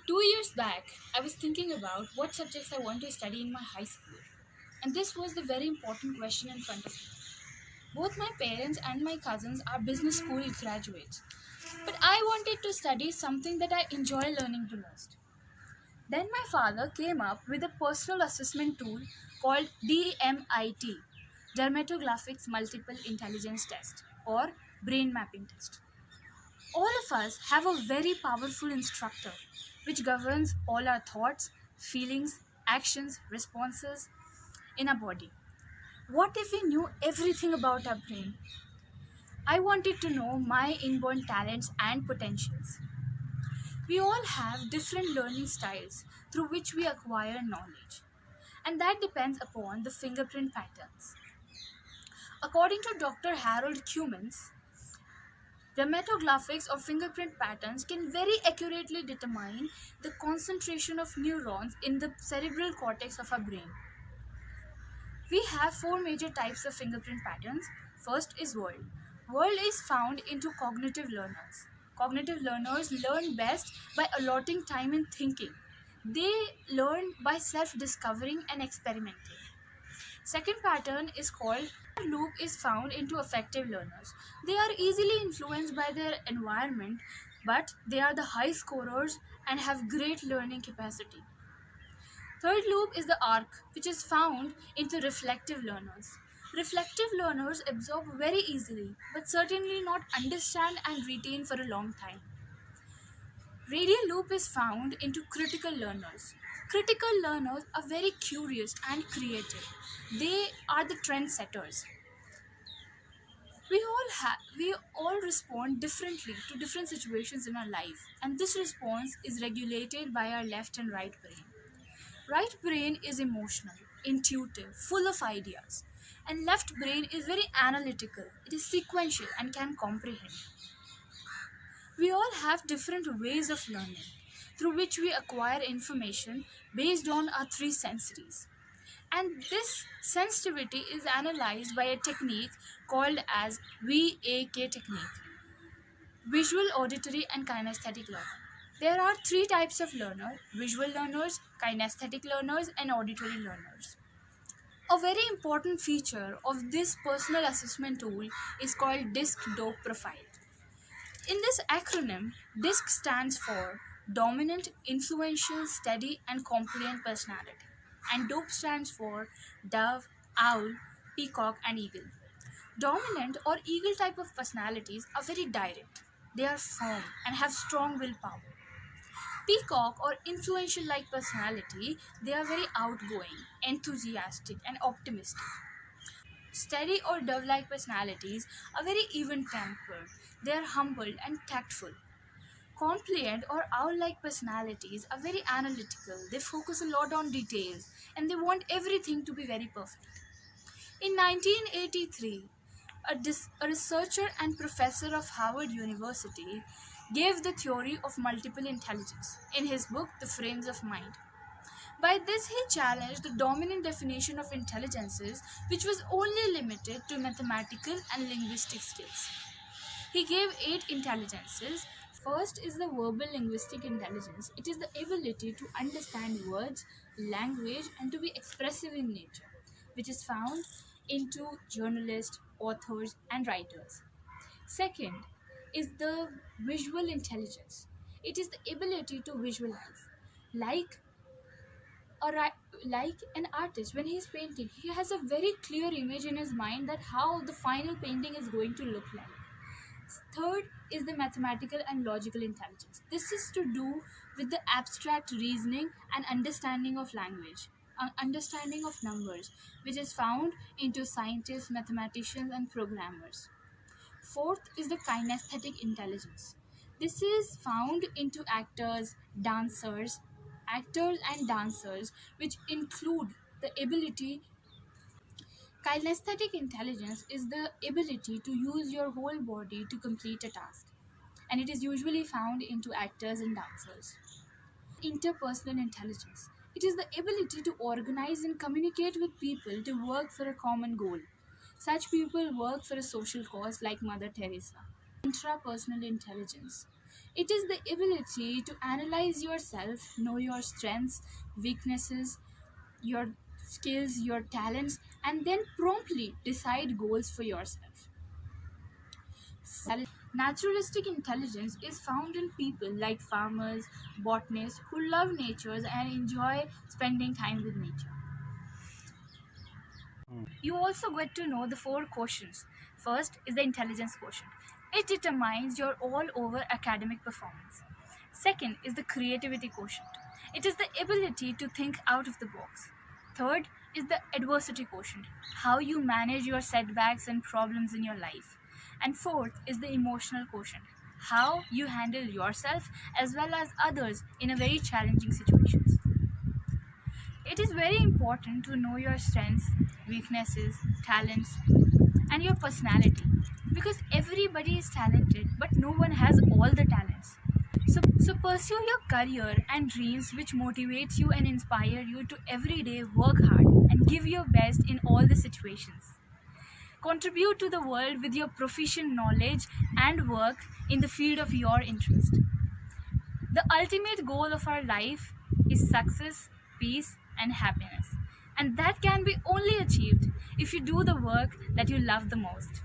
2 years back, I was thinking about what subjects I want to study in my high school, and this was the very important question in front of me. Both my parents and my cousins are business school graduates, but I wanted to study something that I enjoy learning the most. Then my father came up with a personal assessment tool called DMIT, Dermatoglyphic Multiple Intelligence Test, or Brain Mapping Test. All of us have a very powerful instructor which governs all our thoughts, feelings, actions, responses in our body. What if we knew everything about our brain? I wanted to know my inborn talents and potentials. We all have different learning styles through which we acquire knowledge, and that depends upon the fingerprint patterns. According to Dr. Harold Cummins, dermatoglyphics or fingerprint patterns can very accurately determine the concentration of neurons in the cerebral cortex of our brain. We have four major types of fingerprint patterns. First is world. World is found into cognitive learners. Cognitive learners learn best by allotting time in thinking. They learn by self-discovering and experimenting. Second pattern is called loop is found into affective learners. They are easily influenced by their environment, but they are the high scorers and have great learning capacity. Third loop is the arc, which is found into reflective learners. Reflective learners absorb very easily, but certainly not understand and retain for a long time. Radial loop is found into critical learners. Critical learners are very curious and creative. They are the trendsetters. We all respond differently to different situations in our life, and this response is regulated by our left and right brain. Right brain is emotional, intuitive, full of ideas, and left brain is very analytical. It is sequential and can comprehend. We all have different ways of learning through which we acquire information based on our three sensories. And this sensitivity is analyzed by a technique called as VAK technique, visual, auditory, and kinesthetic learning. There are three types of learner: visual learners, kinesthetic learners, and auditory learners. A very important feature of this personal assessment tool is called DISC Dope Profile. In this acronym, DISC stands for Dominant, Influential, Steady, and Compliant Personality, and DOPE stands for Dove, Owl, Peacock, and Eagle. Dominant or eagle type of personalities are very direct. They are firm and have strong willpower. Peacock or influential like personality, they are very outgoing, enthusiastic, and optimistic. Steady or dove like personalities are very even tempered. They are humble and tactful. Compliant or owl like personalities are very analytical. They focus a lot on details and they want everything to be very perfect. In 1983, a researcher and professor of Harvard University gave the theory of multiple intelligence in his book, The Frames of Mind. By this, he challenged the dominant definition of intelligences, which was only limited to mathematical and linguistic skills. He gave 8 intelligences. First is the verbal linguistic intelligence. It is the ability to understand words, language, and to be expressive in nature, which is found into journalists, authors, and writers. Second is the visual intelligence. It is the ability to visualize. Like like an artist, when he's painting, he has a very clear image in his mind that how the final painting is going to look like. Third is the mathematical and logical intelligence. This is to do with the abstract reasoning and understanding of language, understanding of numbers, which is found into scientists, mathematicians, and programmers. Fourth is the kinesthetic intelligence. This is found into actors and dancers, which include the ability. Kinesthetic intelligence is the ability to use your whole body to complete a task, and it is usually found into actors and dancers. Interpersonal intelligence. It is the ability to organize and communicate with people to work for a common goal. Such people work for a social cause like Mother Teresa. Intrapersonal intelligence. It is the ability to analyze yourself, know your strengths, weaknesses, your skills, your talents, and then promptly decide goals for yourself. Naturalistic intelligence is found in people like farmers, botanists who love nature and enjoy spending time with nature. You also get to know the four quotients. First is the intelligence quotient. It determines your all over academic performance. Second is the creativity quotient. It is the ability to think out of the box. Third is the adversity quotient, how you manage your setbacks and problems in your life. And fourth is the emotional quotient, how you handle yourself as well as others in a very challenging situations. It is very important to know your strengths, weaknesses, talents, and your personality because everybody is talented, but no one has all the talents. So pursue your career and dreams which motivates you and inspire you to every day work hard and give your best in all the situations. Contribute to the world with your proficient knowledge and work in the field of your interest. The ultimate goal of our life is success, peace, and happiness. And that can be only achieved if you do the work that you love the most.